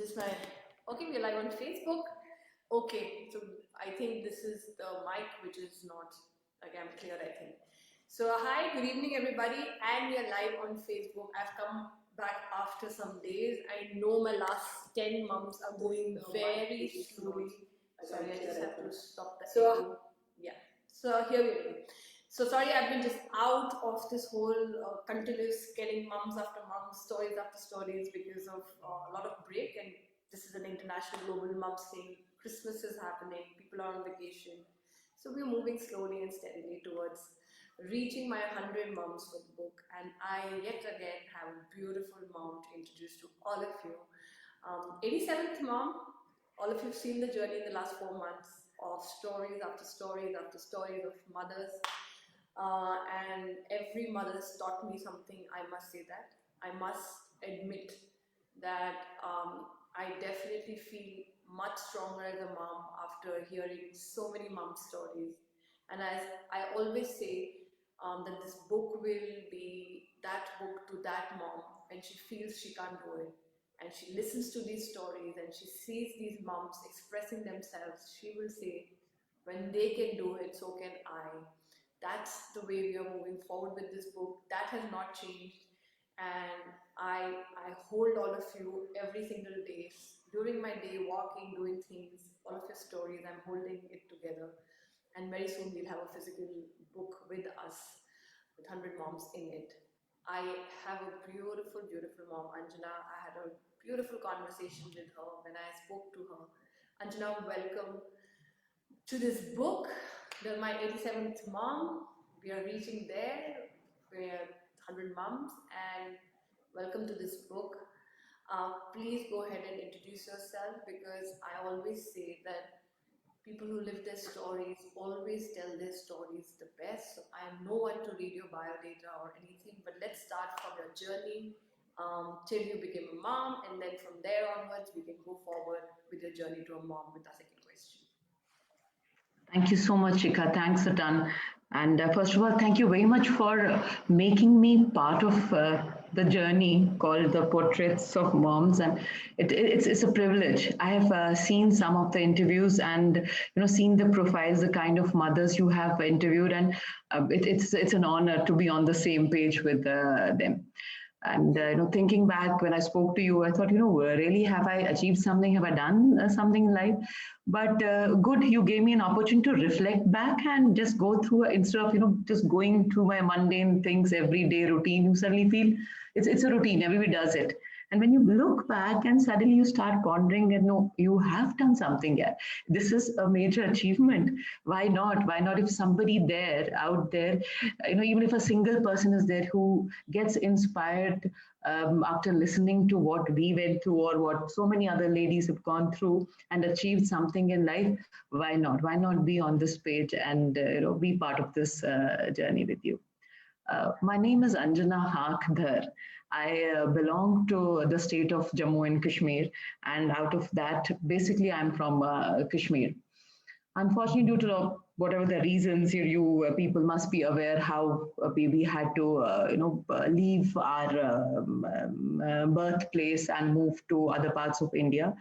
Just my okay, we're live on Facebook. Okay, so I think this is the mic which is not like I'm clear, I think. So hi, good evening everybody, and we are live on Facebook. I've come back after some days. I know my last 10 months are going very slowly. Sorry, I just have to stop that. So yeah. So here we go. So sorry, I've been just out of this whole continuous getting mums after mums, stories after stories because of a lot of break. And this is an international global mums thing. Christmas is happening. People are on vacation. So we're moving slowly and steadily towards reaching my 100 moms for the book. And I yet again have a beautiful mom to introduce to all of you. 87th mom. All of you have seen the journey in the last 4 months of stories after stories after stories of mothers. And every mother has taught me something, I must say that. I must admit that I definitely feel much stronger as a mom after hearing so many mom stories. And as I always say, that this book will be that book to that mom when she feels she can't do it. And she listens to these stories and she sees these moms expressing themselves, she will say, when they can do it, so can I. That's the way we are moving forward with this book. That has not changed. And I hold all of you every single day. During my day, walking, doing things, all of your stories, I'm holding it together. And very soon we'll have a physical book with us with 100 moms in it. I have a beautiful, beautiful mom, Anjana. I had a beautiful conversation with her when I spoke to her. Anjana, welcome to this book. They're my 87th mom. We are reaching there. We're 100 moms, and welcome to this book. Please go ahead and introduce yourself, because I always say that people who live their stories always tell their stories the best. So I am no one to read your biodata or anything, but let's start from your journey till you became a mom, and then from there onwards we can go forward with your journey to a mom with our second question. Thank you so much, Shikha. Thanks a ton. And first of all, thank you very much for making me part of the journey called the Portraits of Moms. And it's a privilege. I have seen some of the interviews and seen the profiles, the kind of mothers you have interviewed, and it's an honor to be on the same page with them. And thinking back when I spoke to you, I thought, really, have I achieved something? Have I done something in life? But good, you gave me an opportunity to reflect back and just go through instead of just going through my mundane things, everyday routine. You suddenly feel it's a routine. Everybody does it. And when you look back and suddenly you start pondering and no, you have done something yet. This is a major achievement. Why not? Why not if somebody there out there, even if a single person is there who gets inspired after listening to what we went through or what so many other ladies have gone through and achieved something in life, why not? Why not be on this page and be part of this journey with you? My name is Anjana Dhar. I belong to the state of Jammu and Kashmir, and out of that, basically, I'm from Kashmir. Unfortunately, due to whatever the reasons, you people must be aware how we had to, leave our birthplace and move to other parts of India.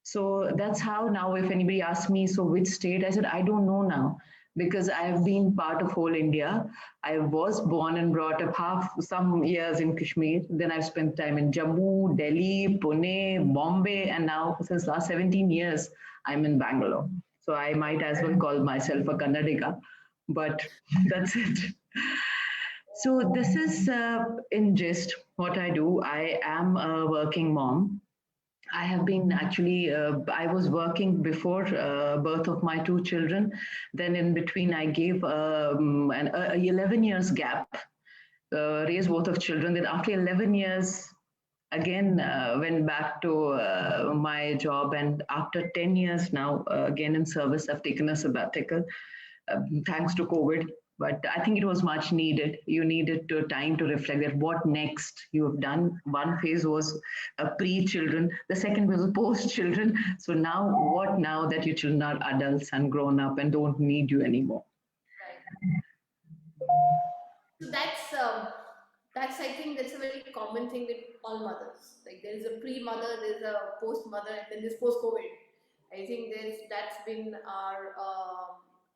So that's how now, if anybody asks me, so which state, I said, I don't know now because I have been part of whole India. I was born and brought up half some years in Kashmir. Then I've spent time in Jammu, Delhi, Pune, Bombay, and now since last 17 years, I'm in Bangalore. So I might as well call myself a Kannadiga, but that's it. So this is in gist what I do. I am a working mom. I have been actually, I was working before birth of my two children. Then in between, I gave a 11 years gap, raised both of children. Then after 11 years, again went back to my job. And after 10 years now, again in service, I've taken a sabbatical thanks to COVID. But I think it was much needed. You needed time to reflect that what next you have done. One phase was pre-children. The second was post-children. So now, what now that your children are adults and grown up and don't need you anymore? Right. So that's That's, I think that's a very common thing with all mothers. Like there is a pre-mother, there's a post-mother, and then there's post-COVID. I think that's been our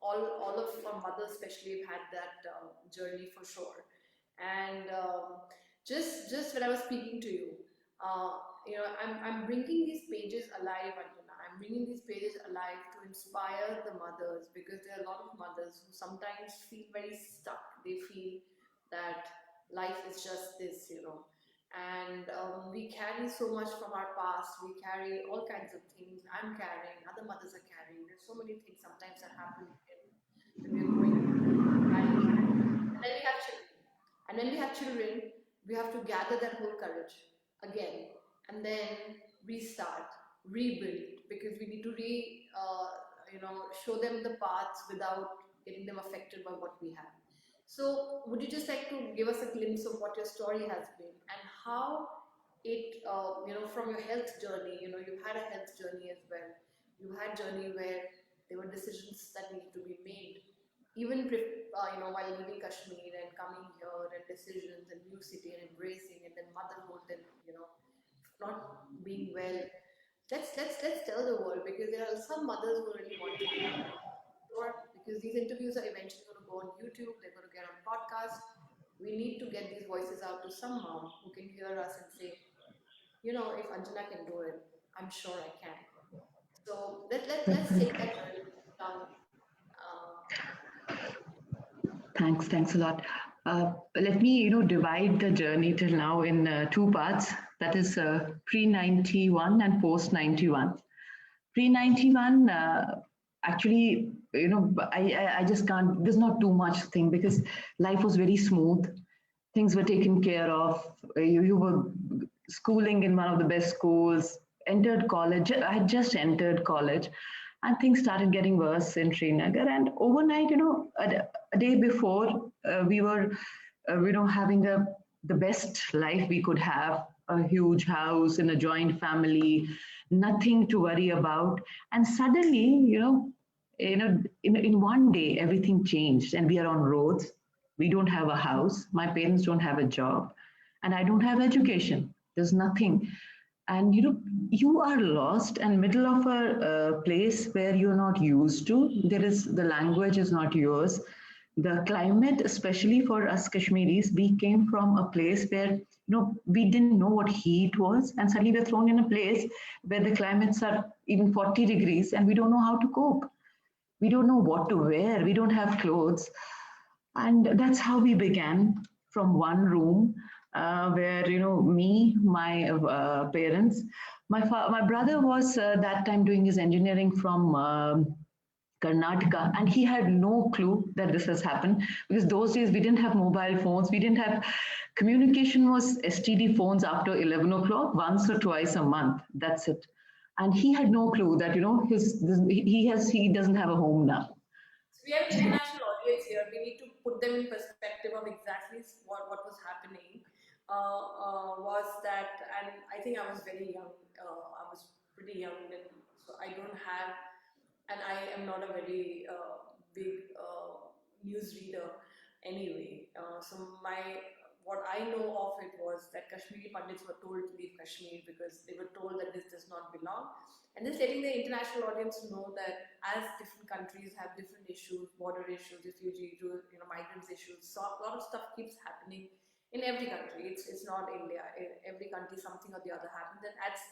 all of our mothers especially have had that journey for sure. And just when I was speaking to you, I'm bringing these pages alive, Anjana. I'm bringing these pages alive to inspire the mothers, because there are a lot of mothers who sometimes feel very stuck. They feel that life is just this, and we carry so much from our past. We carry all kinds of things. I'm carrying, other mothers are carrying. There's so many things sometimes that happen when we're growing up. And then we have children. And when we have children, we have to gather that whole courage again, and then restart, rebuild, because we need to show them the paths without getting them affected by what we have. So, would you just like to give us a glimpse of what your story has been and how it, from your health journey, you've had a health journey as well. You had journey where there were decisions that needed to be made, even while leaving Kashmir and coming here, and decisions and new city and embracing, and then motherhood and not being well. Let's tell the world, because there are some mothers who really want to be sure, because these interviews are eventually going to go on YouTube, they're going to get on podcast. We need to get these voices out to some mom who can hear us and say, if Anjana can do it, I'm sure I can. So let's take that journey down. Thanks a lot. Let me, divide the journey till now in two parts. That is pre 91 and post 91. Pre 91, actually, I just can't. There's not too much thing because life was very smooth. Things were taken care of. You were schooling in one of the best schools. Entered college. I had just entered college, and things started getting worse in Srinagar. And overnight, a day before, we were, having the best life we could have, a huge house in a joint family, nothing to worry about. And suddenly, in one day, everything changed, and we are on roads. We don't have a house. My parents don't have a job, and I don't have education. There's nothing, and you are lost and middle of a place where you're not used to. There is the language is not yours. The climate, especially for us Kashmiris, we came from a place where we didn't know what heat was, and suddenly we're thrown in a place where the climates are even 40 degrees, and we don't know how to cope. We don't know what to wear. We don't have clothes. And that's how we began, from one room, where me, my parents, my brother was that time doing his engineering from Karnataka, and he had no clue that this has happened, because those days we didn't have mobile phones, we didn't have communication. Was STD phones after 11 o'clock, once or twice a month. That's it. And he had no clue that he doesn't have a home now. So we have an international audience here. We need to put them in perspective of exactly what was happening. Was that, and I think I was very young. I was pretty young, and so I don't have, and I am not a very big news reader anyway. So what I know of it was that Kashmiri Pandits were told to leave Kashmir because they were told that this does not belong. And just letting the international audience know that as different countries have different issues, border issues, refugee issues, migrants issues, so a lot of stuff keeps happening in every country. It's not India. In every country, something or the other happens, and that's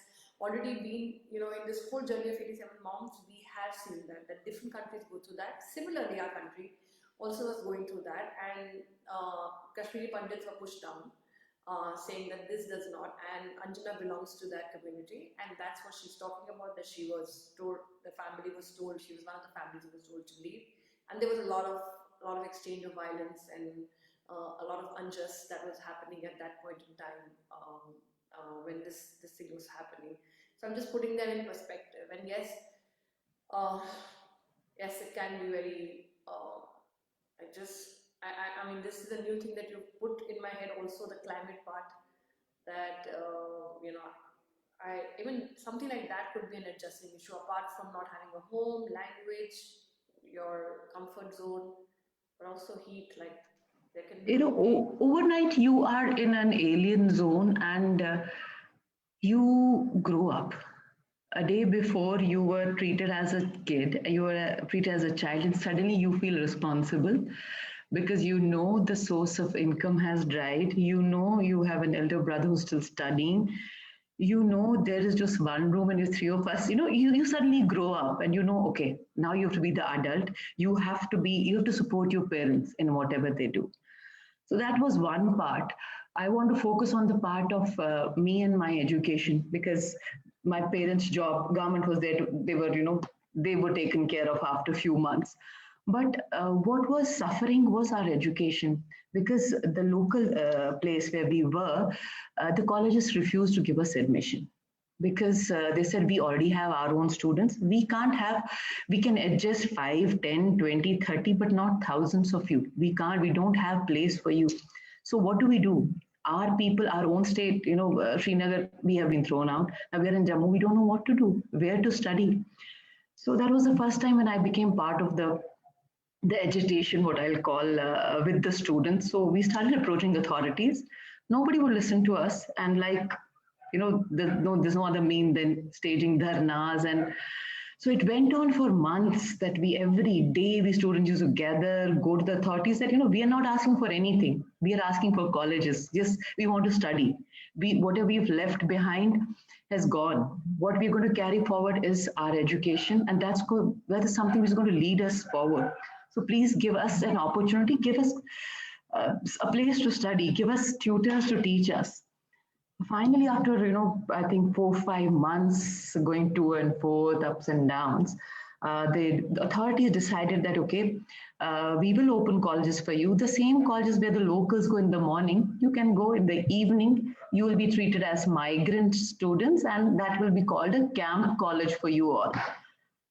already been, in this whole journey of 87 moms, we have seen that different countries go through that. Similarly, our country also was going through that, and Kashmiri Pandits were pushed down, saying that this does not, and Anjana belongs to that community, and that's what she's talking about. That she was told, the family was told, she was one of the families who was told to leave, and there was a lot of exchange of violence and a lot of unjust that was happening at that point in time, when this thing was happening. So I'm just putting that in perspective, and yes, uh, yes, it can be very. I mean, this is a new thing that you put in my head. Also, the climate part. That I even something like that could be an adjusting issue, apart from not having a home, language, your comfort zone, but also heat. Like There can be no Overnight you are in an alien zone, and you grow up. A day before you were treated as a kid, you were treated as a child, and suddenly you feel responsible because you know the source of income has dried. You know you have an elder brother who's still studying. You know there is just one room and there's three of us. You suddenly grow up and you know, okay, now you have to be the adult. You have to support your parents in whatever they do. So that was one part. I want to focus on the part of me and my education, because my parents' job, government was there. They were taken care of after a few months. But what was suffering was our education, because the local place where we were, the colleges refused to give us admission, because they said we already have our own students. We can adjust 5, 10, 20, 30, but not thousands of you. We don't have place for you. So what do? Our people, our own state, Srinagar, we have been thrown out. Now we are in Jammu, we don't know what to do, where to study. So that was the first time when I became part of the agitation, what I'll call, with the students. So we started approaching authorities. Nobody would listen to us, and there's no other mean than staging dharnas. And so it went on for months, that we every day we students used to gather, go to the authorities, that we are not asking for anything. We are asking for colleges. Yes, we want to study. Whatever we've left behind has gone. What we're going to carry forward is our education, and that is something which is going to lead us forward. So please give us an opportunity, give us a place to study, give us tutors to teach us. Finally, after I think 4 5 months going to and forth, ups and downs, the authorities decided that, okay, we will open colleges for you, the same colleges where the locals go in the morning. You can go in the evening. You will be treated as migrant students, and that will be called a camp college for you all.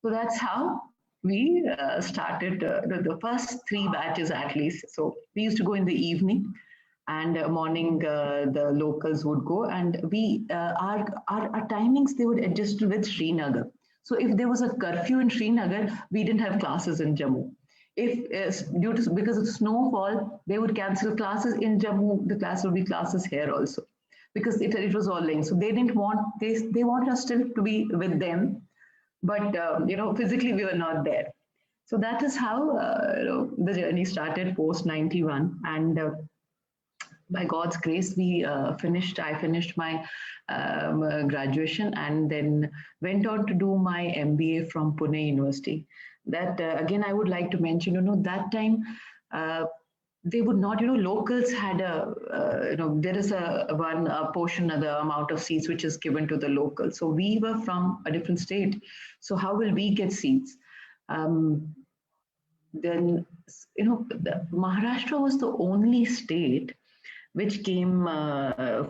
So that's how we started the first three batches, at least. So we used to go in the evening, and morning the locals would go, and our timings, they would adjust with Srinagar. So if there was a curfew in Srinagar, we didn't have classes in Jammu. If because of snowfall, they would cancel classes in Jammu. The class would be classes here also, because it was all linked. So they wanted us still to be with them, but physically we were not there. So that is how the journey started post 91. And by God's grace, I finished my graduation, and then went on to do my MBA from Pune University. That again, I would like to mention, that time uh, they would not, locals had there is a portion of the amount of seats which is given to the locals. So we were from a different state. So how will we get seats? Then, Maharashtra was the only state which came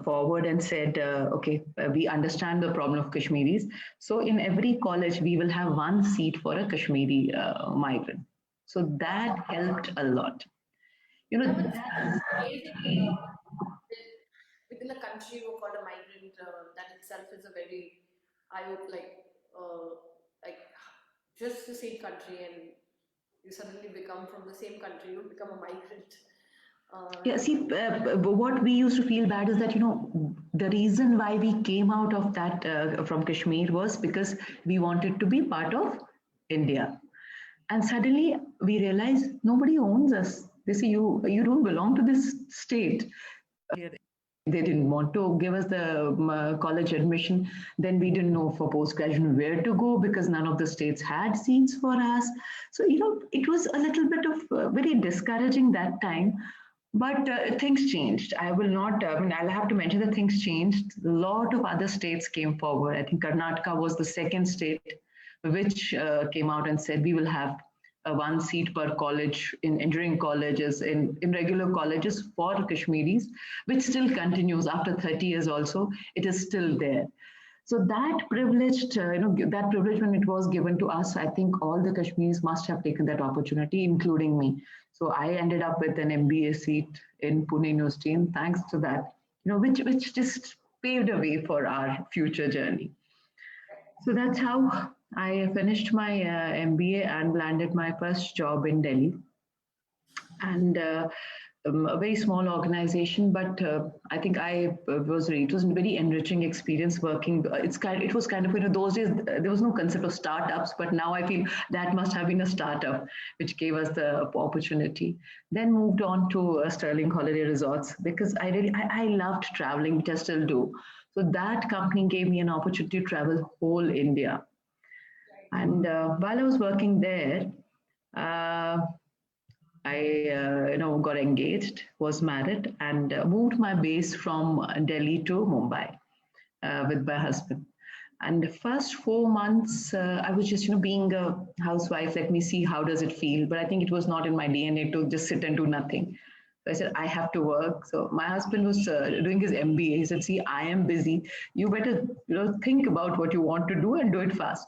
forward and said, okay, we understand the problem of Kashmiris. So in every college, we will have one seat for a Kashmiri migrant. So that helped a lot. Yeah, but that's amazing. Within a country you are called a migrant, that itself is a very, I would like just the same country, and you suddenly become from the same country, you become a migrant. Yeah, see, what we used to feel bad is that, the reason why we came out of that from Kashmir was because we wanted to be part of India. And suddenly we realized nobody owns us. They say, you don't belong to this state. They didn't want to give us the college admission. Then we didn't know for postgraduate where to go, because none of the states had seats for us. So, it was a little bit of very discouraging that time. But things changed. I will not, I'll have to mention that things changed. A lot of other states came forward. I think Karnataka was the second state which came out and said we will have one seat per college in engineering colleges, in regular colleges for Kashmiris, which still continues after 30 years also. It is still there. So that privilege, when it was given to us, I think all the Kashmiris must have taken that opportunity, including me. So I ended up with an MBA seat in Pune University, and thanks to that, which just paved a way for our future journey. So that's how I finished my MBA and landed my first job in Delhi. And a very small organization, but I think it was a very enriching experience working. It was kind of, those days there was no concept of startups, but now I feel that must have been a startup which gave us the opportunity. Then moved on to Sterling Holiday Resorts because I loved traveling, which I still do. So that company gave me an opportunity to travel whole India. And while I was working there, uh, I got engaged, was married, and moved my base from Delhi to Mumbai with my husband. And the first 4 months, I was just, being a housewife. Let me see how does it feel. But I think it was not in my DNA to just sit and do nothing. So I said I have to work. So my husband was doing his MBA. He said, "See, I am busy. You better, think about what you want to do and do it fast."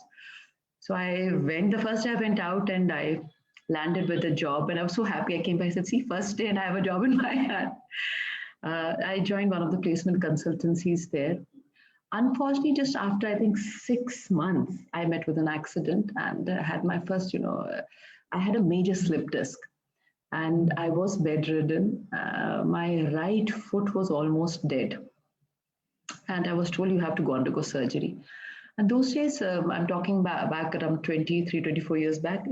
So I went, the first day I went out and I landed with a job and I was so happy. I came back, I said, "See, first day and I have a job in my hand." I joined one of the placement consultancies there. Unfortunately, just after I think 6 months, I met with an accident and had my first, I had a major slip disc and I was bedridden. My right foot was almost dead. And I was told you have to go undergo surgery. And those days, I'm talking back around 23, 24 years back,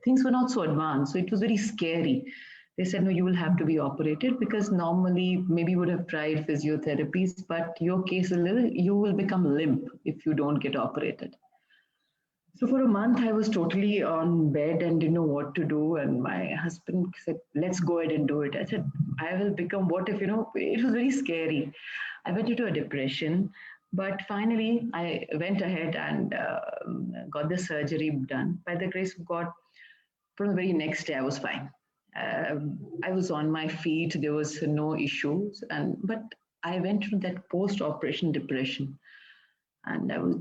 things were not so advanced. So it was very scary. They said, no, you will have to be operated because normally maybe you would have tried physiotherapies, but your case a little, you will become limp if you don't get operated. So for a month, I was totally on bed and didn't know what to do. And my husband said, "Let's go ahead and do it." I said, "I will become what if, it was very scary." I went into a depression, but finally I went ahead and got the surgery done. By the grace of God, from the very next day, I was fine. I was on my feet. There was no issues, but I went through that post-operation depression, and I was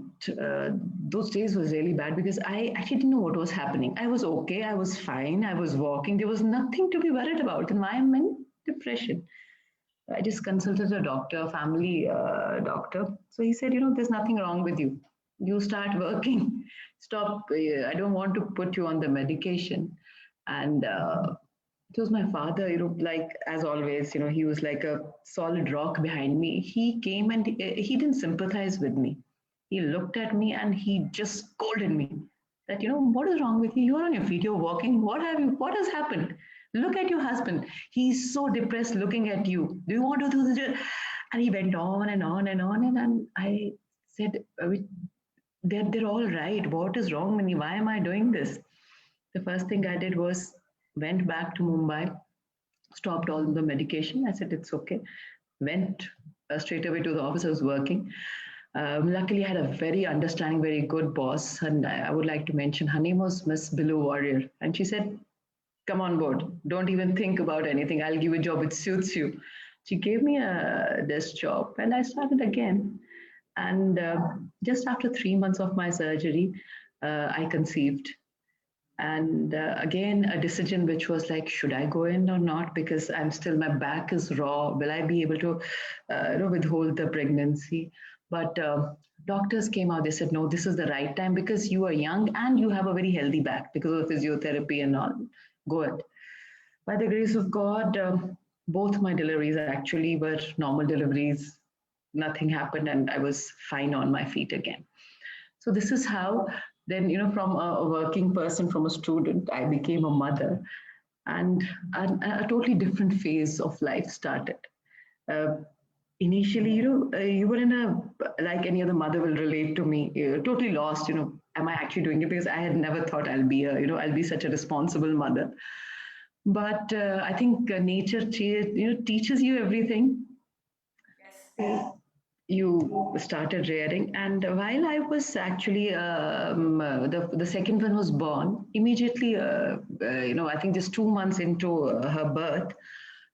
those days was really bad because I actually didn't know what was happening. I was okay, I was fine, I was walking. There was nothing to be worried about, and why I'm in depression. I just consulted a doctor, a family doctor. So he said, there's nothing wrong with you. You start working. Stop. I don't want to put you on the medication. And it was my father, like as always, he was like a solid rock behind me. He came and he didn't sympathize with me. He looked at me and he just scolded me that, what is wrong with you? You're on your feet, you're walking. What has happened? Look at your husband. He's so depressed looking at you. Do you want to do this? And he went on and on and on. And I said, they're all right. What is wrong with me? Why am I doing this? The first thing I did was went back to Mumbai, stopped all the medication. I said, it's okay. Went straight away to the office. I was working. Luckily, I had a very understanding, very good boss. And I would like to mention her name was Miss Billu Warrior. And she said, "Come on board. Don't even think about anything. I'll give you a job. It suits you." She gave me this job and I started again. And just after 3 months of my surgery, I conceived. And again, a decision which was like, should I go in or not? Because I'm still, my back is raw. Will I be able to withhold the pregnancy? But doctors came out, they said, no, this is the right time because you are young and you have a very healthy back because of physiotherapy and all. Go ahead. By the grace of God, both my deliveries actually were normal deliveries. Nothing happened and I was fine on my feet again. So this is how then, from a working person, from a student, I became a mother and a totally different phase of life started. Uh, Initially, you were in a, like any other mother will relate to me, totally lost, am I actually doing it? Because I had never thought I'll be such a responsible mother. But I think nature, teaches you everything. Yes. You started rearing, and while I was actually the second one was born immediately. I think just 2 months into her birth,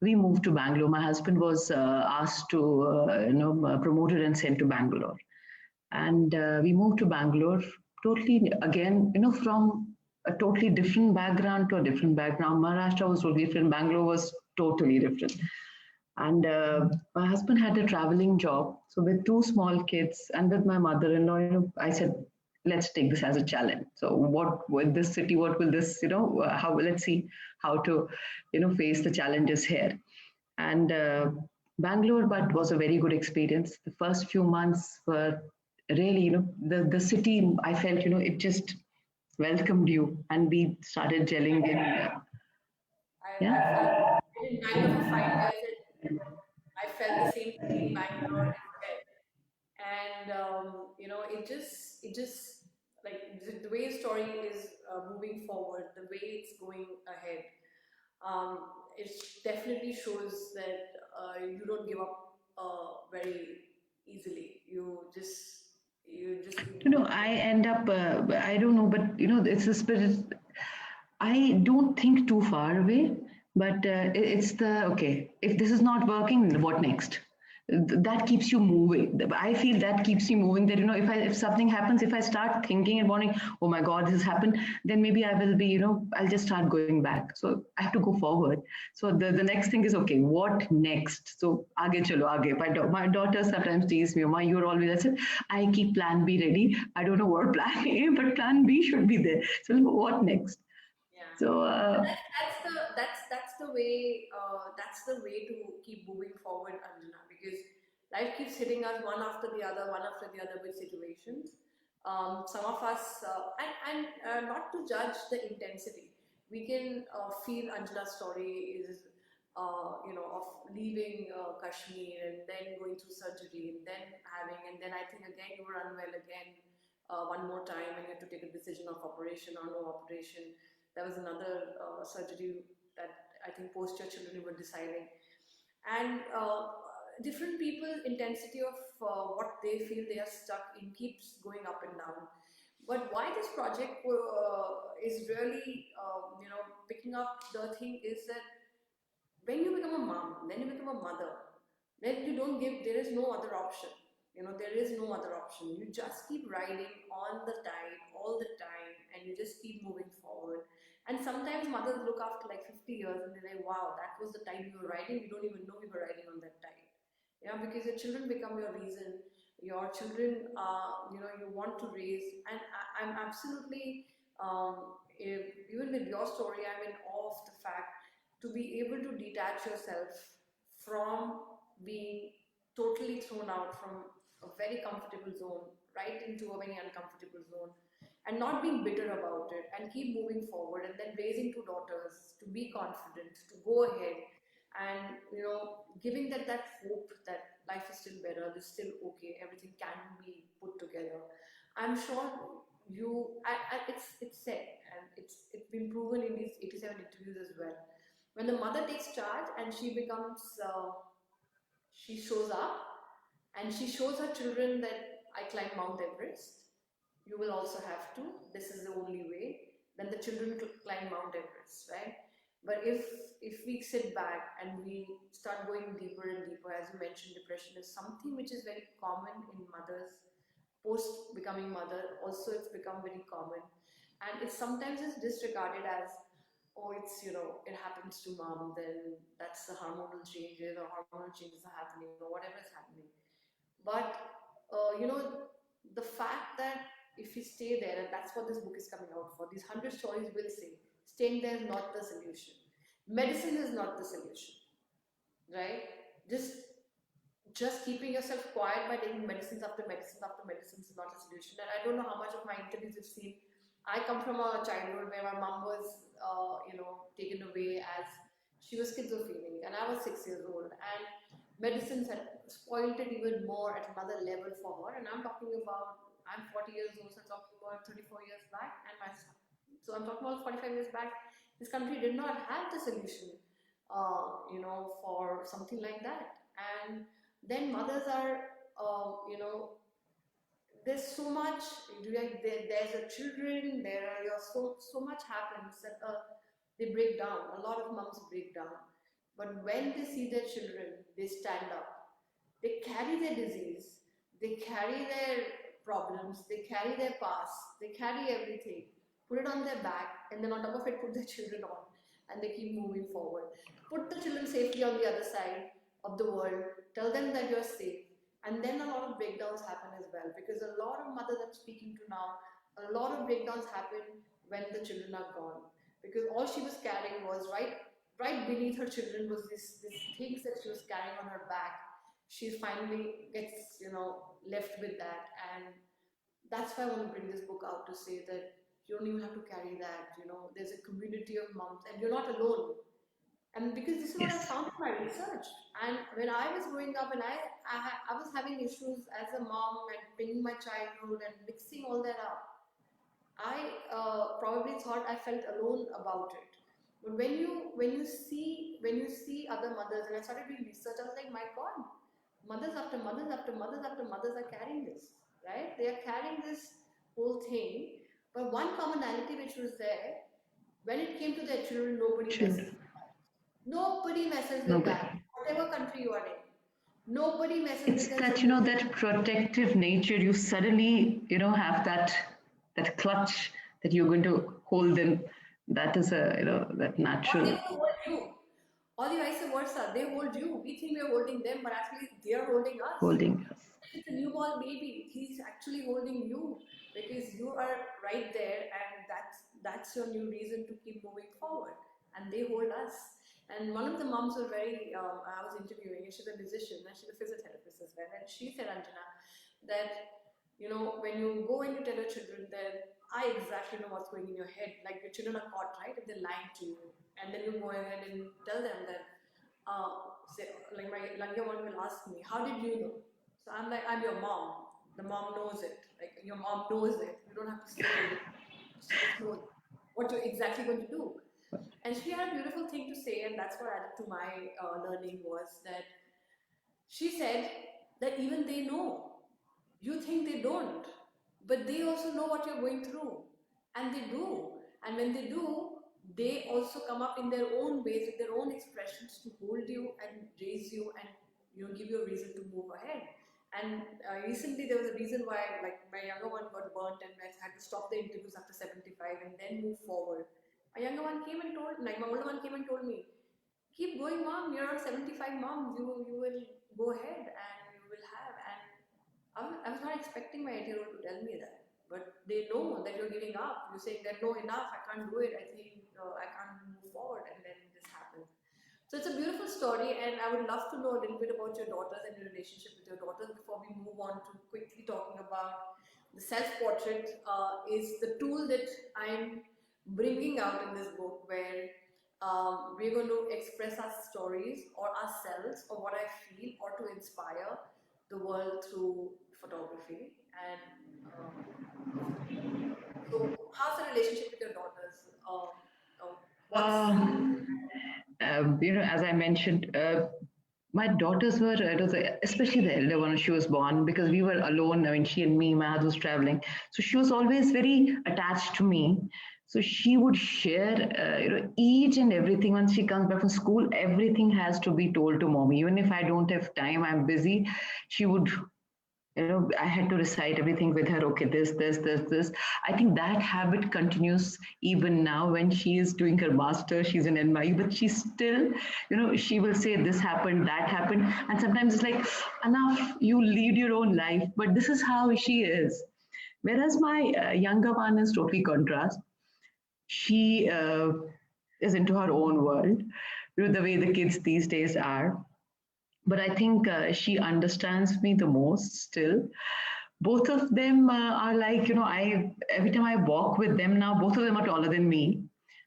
we moved to Bangalore. My husband was asked to promoted and sent to Bangalore, and we moved to Bangalore. Totally again, from a totally different background to a different background. Maharashtra was totally different. Bangalore was totally different. And my husband had a traveling job. So with two small kids and with my mother-in-law, I said, let's take this as a challenge. So what with this city, what will this, how, let's see how to, face the challenges here. And Bangalore, but was a very good experience. The first few months were really, the city, I felt, it just welcomed you, and we started gelling in. I've Yeah. been in Bangalore for 5 years, and I felt the same thing in Bangalore as well. And it just like the way story is moving forward, the way it's going ahead, um, it definitely shows that you don't give up very easily. You just keep moving I forward. end up, I don't know, but it's a spirit. I don't think too far away, but it's the okay. If this is not working, what next? That keeps you moving. I feel that keeps you moving. That if something happens, if I start thinking and wanting, oh my God, this has happened, then maybe I will be, I'll just start going back. So I have to go forward. So the next thing is okay, what next? So aage chalo aage. My daughter sometimes tease me, "Ma, you're always." I said, I keep plan B ready. I don't know what plan A, but plan B should be there. So what next? Yeah. So And that's the way to keep moving forward, Anjana, because life keeps hitting us one after the other with situations. Some of us, and not to judge the intensity, we can feel Anjana's story is, of leaving Kashmir and then going through surgery and then and then I think again you were unwell again one more time and you had to take a decision of operation or no operation. There was another surgery that I think post your children you were deciding, and different people intensity of what they feel they are stuck in keeps going up and down. But why this project is really picking up the thing is that when you become a mom, then you become a mother, then you don't give, there is no other option. There is no other option. You just keep riding on the tide all the time and you just keep moving forward. And sometimes mothers look after like 50 years and they're like, wow, that was the tide you were riding. We don't even know we were riding on that tide. Because your children become your reason. Your children, you want to raise. And I'm absolutely, even with your story, I'm in awe of the fact to be able to detach yourself from being totally thrown out from a very comfortable zone right into a very uncomfortable zone, and not being bitter about it and keep moving forward, and then raising two daughters to be confident to go ahead, and giving that hope that life is still better, it's still okay, everything can be put together. I'm sure it's said, and it's been proven in these 87 interviews as well. When the mother takes charge and she shows up and she shows her children that I climb Mount Everest, you will also have to. This is the only way. Then the children climb Mount Everest, right? But if we sit back and we start going deeper and deeper, as you mentioned, depression is something which is very common in mothers post becoming mother. Also, it's become very common, and it sometimes is disregarded as, oh, it happens to mom, then that's the hormonal changes or hormonal changes are happening or whatever is happening. But the fact that if we stay there, and that's what this book is coming out for, these 100 stories will say staying there is not the solution. Medicine is not the solution, right? Just keeping yourself quiet by taking medicines after medicines after medicines is not a solution. And I don't know how much of my interviews you've seen. I come from a childhood where my mom was, taken away as she was schizophrenic, and I was 6 years old, and medicines had spoiled it even more at another level for her. And I'm 40 years old, so I'm talking about 34 years back, and my son. So I'm talking about 45 years back. This country did not have the solution, for something like that. And then mothers are, there's so much, there's a children, there are so much happens that they break down. A lot of moms break down. But when they see their children, they stand up. They carry their disease, they carry their problems, they carry their past, they carry everything, put it on their back, and then on top of it, put their children on, and they keep moving forward. Put the children safely on the other side of the world, tell them that you're safe, and then a lot of breakdowns happen as well, because a lot of mothers I'm speaking to now a lot of breakdowns happen when the children are gone, because all she was carrying was right beneath her children was this things that she was carrying on her back. She finally gets, left with that. And that's why I want to bring this book out, to say that you don't even have to carry that. There's a community of moms and you're not alone. And because this is what I Yes. found in my research. And when I was growing up and I was having issues as a mom and bringing my childhood and mixing all that up, I probably thought I felt alone about it. But when you see other mothers, and I started doing research, I was like, my God, mothers after mothers after mothers after mothers are carrying this, right? They are carrying this whole thing. But one commonality which was there, when it came to their children, nobody messes. Children. Nobody messes with that, Nobody. whatever country you are in. Nobody messes with It's their that, children. that protective nature. You suddenly, have that clutch that you're going to hold them. That is a, that Or they natural will hold you. Or the vice versa. They hold you. We think we are holding them, but actually they are holding us. holding us. It's a newborn baby. He's actually holding you because you are right there, and that's your new reason to keep moving forward. And they hold us. And one of the moms was very. I was interviewing, and she's a musician and she's a physiotherapist as well. And she said, Anjana, that when you go and you tell your children, then I exactly know what's going in your head. Like your children are caught, right? If they're lying to you, and then you go ahead and tell them that. Say, like my younger one will ask me, "How did you know?" So I'm like, "I'm your mom. The mom knows it. Like your mom knows it. You don't have to say it. She just knows what you're exactly going to do." And she had a beautiful thing to say, and that's what added to my learning was that she said that even they know. You think they don't, but they also know what you're going through, and they do. And when they do, they also come up in their own ways with their own expressions to hold you and raise you and give you a reason to move ahead. And recently there was a reason why, like, my younger one got burnt and I had to stop the interviews after 75 and then move forward. My younger one came and told, like my older one came and told me, keep going, mom. You're on 75, mom. You will go ahead and you will have. And I was not expecting my 8-year-old to tell me that, but they know that you're giving up. You're saying that no, enough. I can't do it. I think I can't move forward, and then this happens. So it's a beautiful story, and I would love to know a little bit about your daughters and your relationship with your daughters before we move on to quickly talking about the self-portrait. Is the tool that I'm bringing out in this book, where we're going to express our stories or ourselves or what I feel or to inspire the world through photography. And so, how's the relationship with your daughters? What's Um, as I mentioned, my daughters were, especially the elder one, she was born because we were alone. I mean, she and me, my husband was traveling. So she was always very attached to me. So she would share, each and everything. Once she comes back from school, everything has to be told to mommy. Even if I don't have time, I'm busy, she would, I had to recite everything with her. Okay, this. I think that habit continues even now when she is doing her master. She's in NYU, but she's still, she will say this happened, that happened, and sometimes it's like, enough, you lead your own life. But this is how she is. Whereas my younger one is totally contrast. She is into her own world, the way the kids these days are. But I think she understands me the most still. Both of them are like, I every time I walk with them now, both of them are taller than me.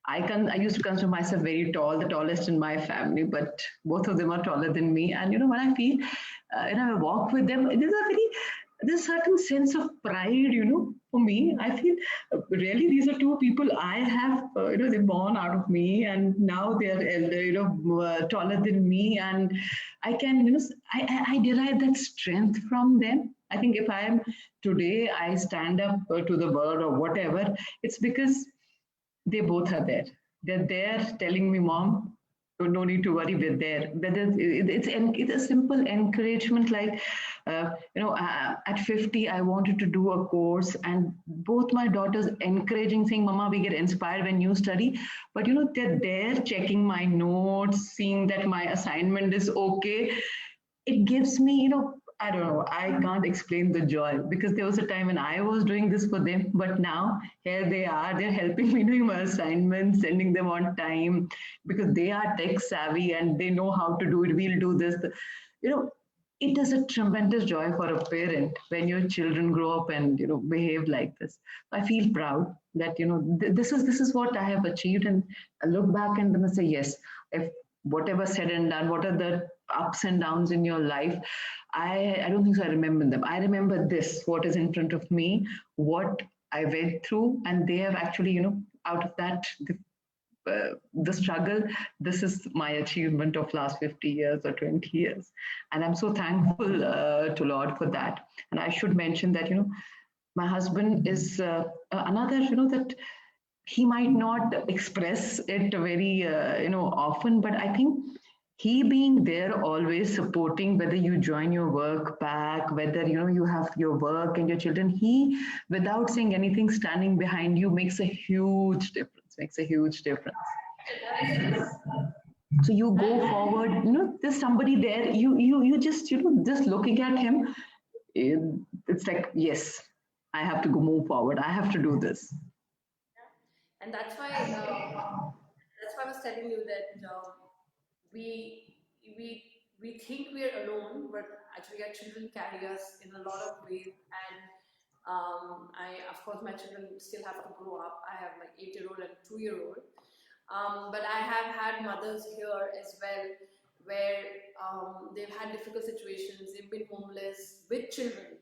I used to consider myself very tall, the tallest in my family, but both of them are taller than me. And when I feel, when I walk with them, there's a certain sense of pride, for me. I feel really these are two people I have, they're born out of me, and now they're elder, taller than me, and I can, I derive that strength from them. I think if I am today, I stand up to the world or whatever, it's because they both are there. They're there telling me, Mom, no need to worry, we're there. It's a simple encouragement, like, at 50, I wanted to do a course, and both my daughters encouraging, saying, Mama, we get inspired when you study. But, they're there checking my notes, seeing that my assignment is okay. It gives me, I don't know. I can't explain the joy because there was a time when I was doing this for them, but now here they are. They're helping me doing my assignments, sending them on time because they are tech savvy and they know how to do it. We'll do this. You know, it is a tremendous joy for a parent when your children grow up and behave like this. I feel proud that this is what I have achieved, and I look back and then I say yes. If whatever said and done, what are the ups and downs in your life, I don't think so I remember them. I remember this, what is in front of me, what I went through, and they have actually, out of that, the struggle, this is my achievement of last 50 years or 20 years. And I'm so thankful to Lord for that. And I should mention that, my husband is another, that he might not express it very often, but I think he being there always supporting, whether you join your work back, whether you have your work and your children, he, without saying anything, standing behind you, makes a huge difference, makes a huge difference. It does, yes. So you go And forward, there's somebody there, you just just looking at him, it, it's like, yes, I have to go move forward, I have to do this. yeah. And that's why I was telling you that we we we think we're alone, but actually our children carry us in a lot of ways. And I, of course, my children still have to grow up. I have like 8-year-old and 2-year-old. But I have had mothers here as well where they've had difficult situations. They've been homeless with children,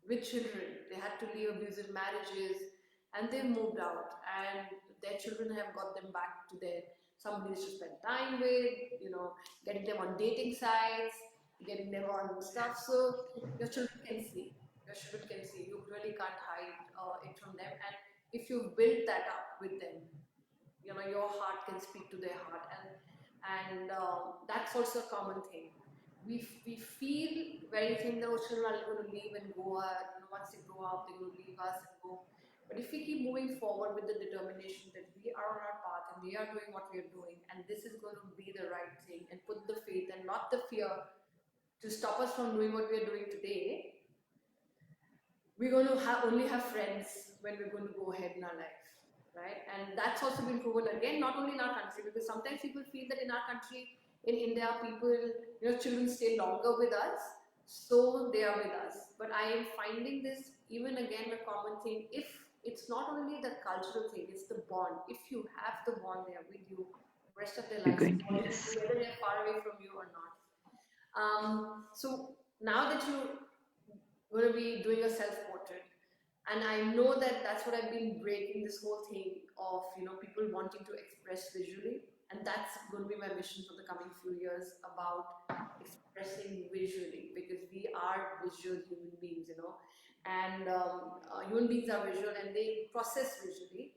with children. They had to leave abusive marriages and they moved out, and their children have got them back to their somebody to spend time with, getting them on dating sites, getting them on stuff. So your children can see. Your children can see. You really can't hide it from them. And if you build that up with them, your heart can speak to their heart, and that's also a common thing. We feel very thing that children are going to leave and go. Once they grow up, they're going to leave us and go. But if we keep moving forward with the determination that we are on our path and we are doing what we are doing, and this is going to be the right thing, and put the faith and not the fear to stop us from doing what we are doing today, we're going to only have friends when we're going to go ahead in our life, right? And that's also been proven again, not only in our country, because sometimes people feel that in our country, in India, people, children stay longer with us, so they are with us. But I am finding this even again a common thing. If it's not only the cultural thing, it's the bond. If you have the bond, they are with you the rest of their You're lives, going, yes. whether they're far away from you or not. So now that you're going to be doing a self-portrait, and I know that that's what I've been breaking, this whole thing of people wanting to express visually, and that's going to be my mission for the coming few years, about expressing visually, because we are visual human beings, and human beings are visual and they process visually,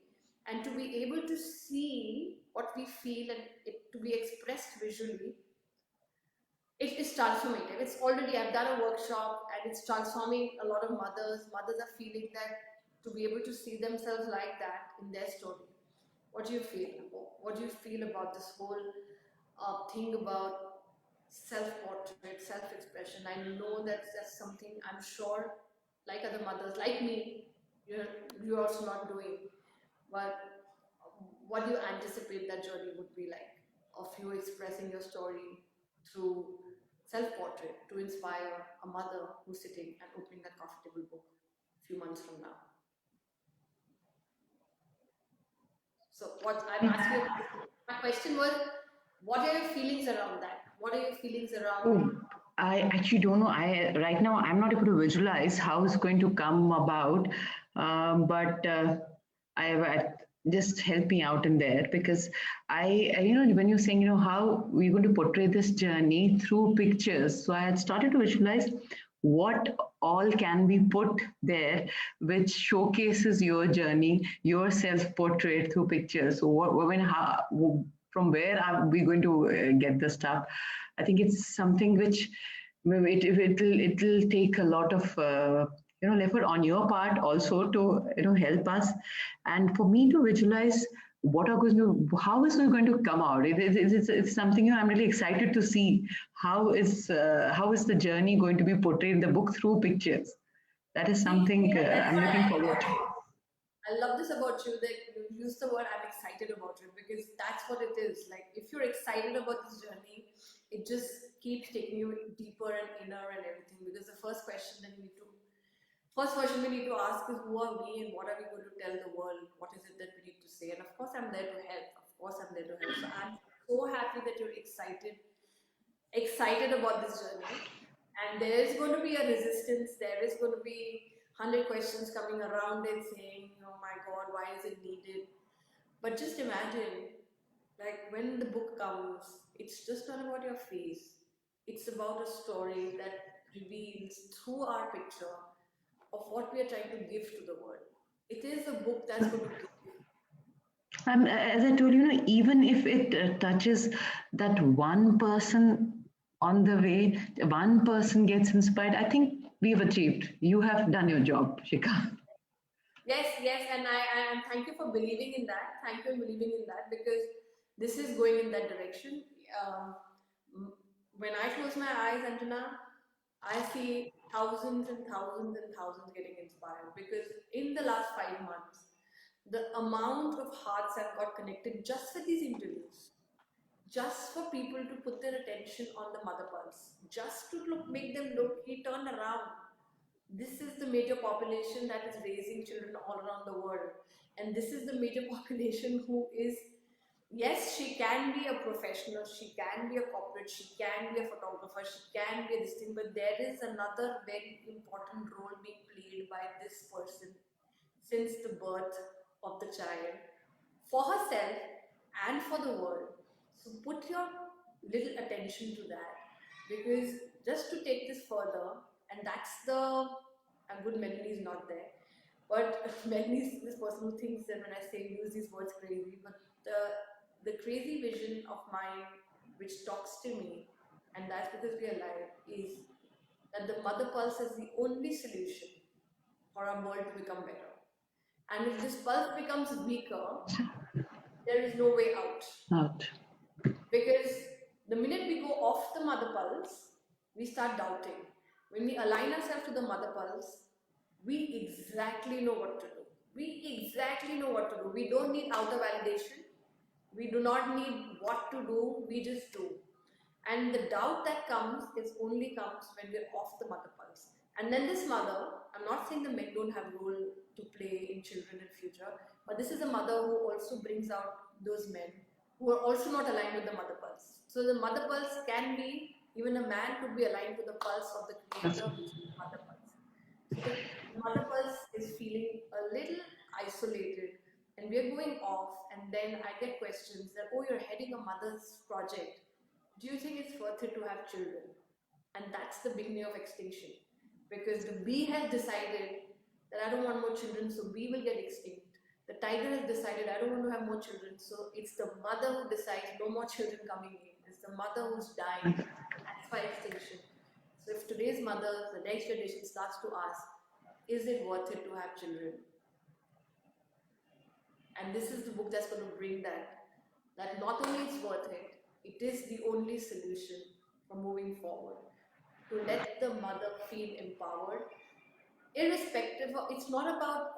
and to be able to see what we feel and it to be expressed visually, it is transformative. It's already, I've done a workshop and it's transforming a lot of mothers. Mothers are feeling that, to be able to see themselves like that in their story. What do you feel? What do you feel about this whole thing about self-portrait, self-expression? I know that's something, I'm sure, like other mothers, like me, you're also not doing. But what do you anticipate that journey would be like, of you expressing your story through self-portrait to inspire a mother who's sitting and opening that coffee table book a few months from now? So what I'm asking, my question was, what are your feelings around that? What are your feelings around? Oh, I actually don't know. I right now I'm not able to visualize how it's going to come about, but I just help me out in there because when you're saying how we're going to portray this journey through pictures, so I had started to visualize what all can be put there which showcases your journey, your self-portrait through pictures. So from where are we going to get the stuff? I think it's something which maybe it'll take a lot of effort on your part also to help us, and for me to visualize what are going to, how is it going to come out? It's something, I'm really excited to see how is the journey going to be portrayed in the book through pictures. That is See, something that's I'm why looking forward to. I love this about you that you use the word I'm excited about it, because that's what it is. Like, if you're excited about this journey, it just keeps taking you deeper and inner and everything. Because the first question we need to ask is, who are we and what are we going to tell the world? What is it that we need to say? And of course, I'm there to help. Of course, I'm there to help. So I'm so happy that you're excited about this journey. And there is going to be a resistance. There is going to be 100 questions coming around it saying, oh my God, why is it needed? But just imagine, like, when the book comes, it's just not about your face. It's about a story that reveals through our picture of what we are trying to give to the world. It is a book that's going to give. As I told you, even if it touches that one person on the way, one person gets inspired, I think we've achieved. You have done your job, Shika. Yes, and I thank you for believing in that. Thank you for believing in that, because this is going in that direction. Um, when I close my eyes, Anjana, I see thousands and thousands and thousands getting inspired, because in the last 5 months, the amount of hearts I've got connected just for these interviews, just for people to put their attention on the mother pulse, just to make them look, he turned around. This is the major population that is raising children all around the world. And this is the major population who is, yes, she can be a professional, she can be a corporate, she can be a photographer, she can be a this thing, but there is another very important role being played by this person since the birth of the child, for herself and for the world. So put your little attention to that, because just to take this further, and that's the, I'm good, Melanie is not there, but Melanie is this person who thinks that when I say use these words crazy, but the crazy vision of mine which talks to me, and that's because we are alive, is that the mother pulse is the only solution for our world to become better. And if this pulse becomes weaker, there is no way out. Out. Because the minute we go off the mother pulse, we start doubting. When we align ourselves to the mother pulse, we exactly know what to do. We exactly know what to do. We don't need outer validation. We do not need what to do. We just do. And the doubt that comes is only comes when we're off the mother pulse. And then this mother, I'm not saying the men don't have a role to play in children in future, but this is a mother who also brings out those men who are also not aligned with the mother pulse. So the mother pulse can be, even a man could be aligned to the pulse of the creator, which is the mother pulse. So the mother pulse is feeling a little isolated, and we're going off, and then I get questions that, oh, you're heading a mother's project. Do you think it's worth it to have children? And that's the beginning of extinction. Because the bee has decided that I don't want more children, so bee will get extinct. The tiger has decided I don't want to have more children, so it's the mother who decides no more children coming in. It's the mother who's dying. That's why extinction. So if today's mother, the next generation starts to ask, is it worth it to have children? And this is the book that's going to bring that not only it's worth it, it is the only solution for moving forward. To let the mother feel empowered, irrespective of, it's not about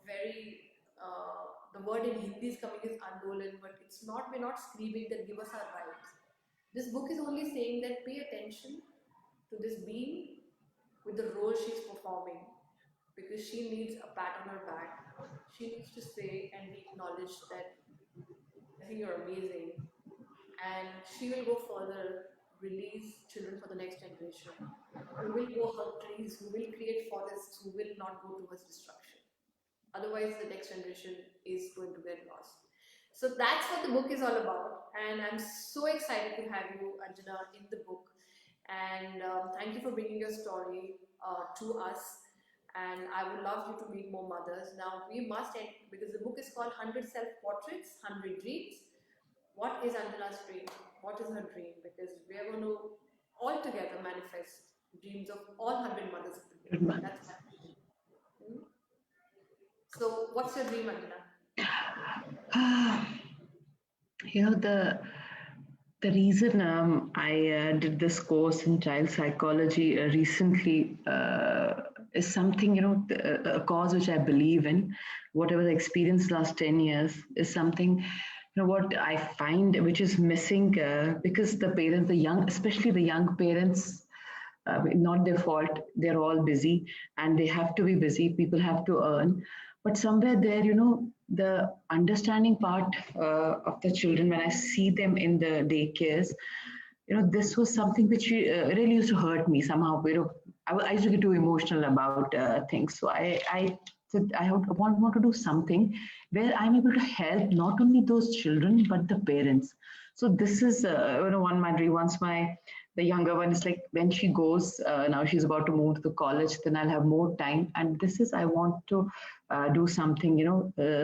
very, the word in Hindi is coming as andolan, but we're not screaming that give us our rights. This book is only saying that pay attention to this being with the role she's performing, because she needs a pat on her back. She needs to say and be acknowledged that I think you're amazing, and she will go further, release children for the next generation, who will go hug trees, who will create forests, who will not go towards destruction. Otherwise, the next generation is going to get lost. So that's what the book is all about, and I'm so excited to have you, Anjana, in the book. And thank you for bringing your story to us. And I would love you to meet more mothers. Now we must end, because the book is called 100 Self Portraits, 100 Dreams. What is Anjana's dream? What is her dream? Because we are going to all together manifest dreams of all 100 mothers of the world. That's my dream. So, what's your dream, Anjana? Ah, you know, the reason I did this course in child psychology recently is something, a cause which I believe in. Whatever the experience last 10 years is something, what I find which is missing because the parents, the young, especially the young parents, not their fault. They're all busy and they have to be busy. People have to earn. But somewhere there, the understanding part of the children, when I see them in the daycares, this was something which really used to hurt me somehow. I used to get too emotional about things. So I said, want to do something where I'm able to help not only those children, but the parents. So this is, one my dream. Once the younger one is like, when she goes, now she's about to move to the college, then I'll have more time. And this is, I want to do something,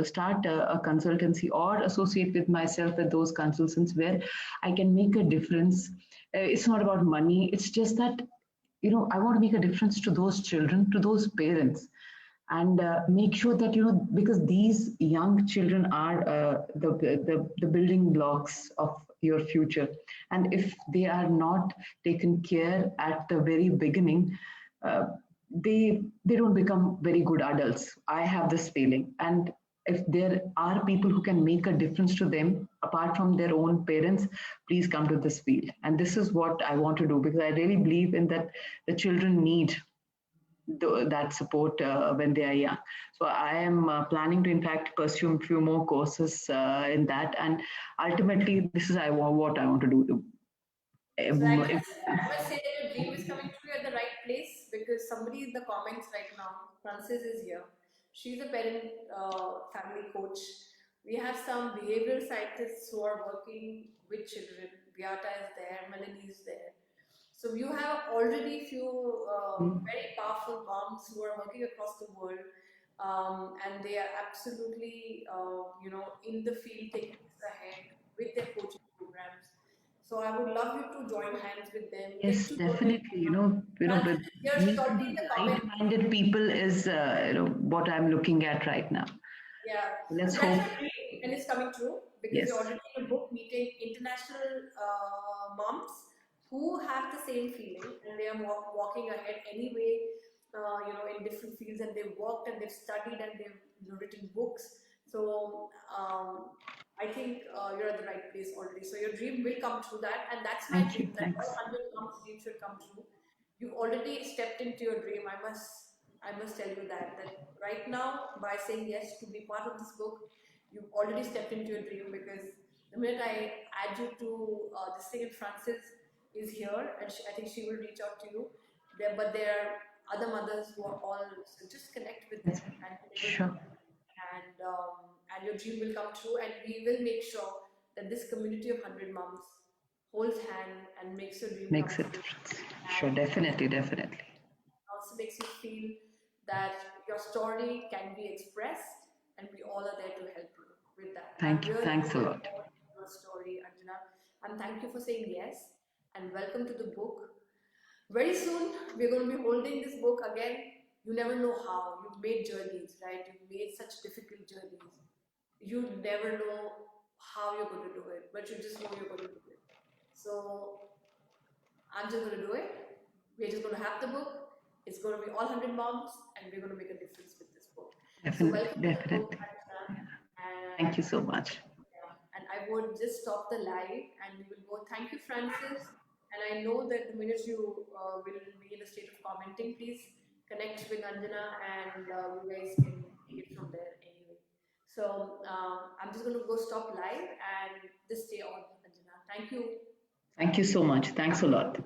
start a consultancy or associate with myself with those consultants where I can make a difference. It's not about money. It's just that, I want to make a difference to those children, to those parents, and make sure that, because these young children are the building blocks of your future. And if they are not taken care at the very beginning, uh, they don't become very good adults. I have this feeling. And if there are people who can make a difference to them apart from their own parents, please come to this field. And this is what I want to do, because I really believe in that the children need that support when they are young. So I am planning to, in fact, pursue a few more courses in that, and ultimately, this is what I want to do. So Um, if- I must say that your dream is coming true at the right place, because somebody in the comments right now, Frances is here. She's a parent family coach. We have some behavioral scientists who are working with children. Beata is there, Melanie is there. So you have already few very powerful moms who are working across the world, and they are absolutely in the field taking this ahead with their coaching programs. So I would love you to join hands with them, get yes, to know them. definitely. Francis But is here. She's meeting already in those the comment. like-minded people is, what I'm looking at right now. Yeah, Let's so that's hope. your dream, and it's coming true because you're Yes, already in a book meeting international moms who have the same feeling, and they are walking ahead anyway, in different fields, and they've worked and they've studied and they've written books. So I think you're at the right place already. So your dream will come true. That, and that's my thank you. dream. That all Thanks. 100 moms' dreams should come true. You've already stepped into your dream. I must tell you that right now, by saying yes to be part of this book, you've already stepped into your dream, because the minute I add you to this thing, and Frances is here, and I think she will reach out to you. There are other mothers who are all, so just connect with them Yes, and enable them, sure. and your dream will come true, and we will make sure that this community of 100 moms holds hand and makes your dream come Makes a true, difference. Sure, and definitely, definitely. also makes you feel that your story can be expressed, and we all are there to help you with that. I'm Thank you. really Thanks a looking lot. forward to your story, Anjana, and thank you for saying yes, and welcome to the book. Very soon, we're going to be holding this book again. You never know how. You've made journeys, right? You've made such difficult journeys. You never know how you're going to do it, but you just know you're going to do it. So I'm just going to do it. We're just going to have the book. It's going to be all 100 moms, and we're going to make a difference with this book. So Definitely, welcome to the book, definitely. Anjana. Thank you And so much. yeah, and I would just stop the live, and we will go. Thank you, Francis. And I know that the minute you will be in a state of commenting, please connect with Anjana, and you guys can take it from there anyway. So I'm just going to go stop live and just stay on, Anjana. Thank you. Thank you so much. Thanks a lot.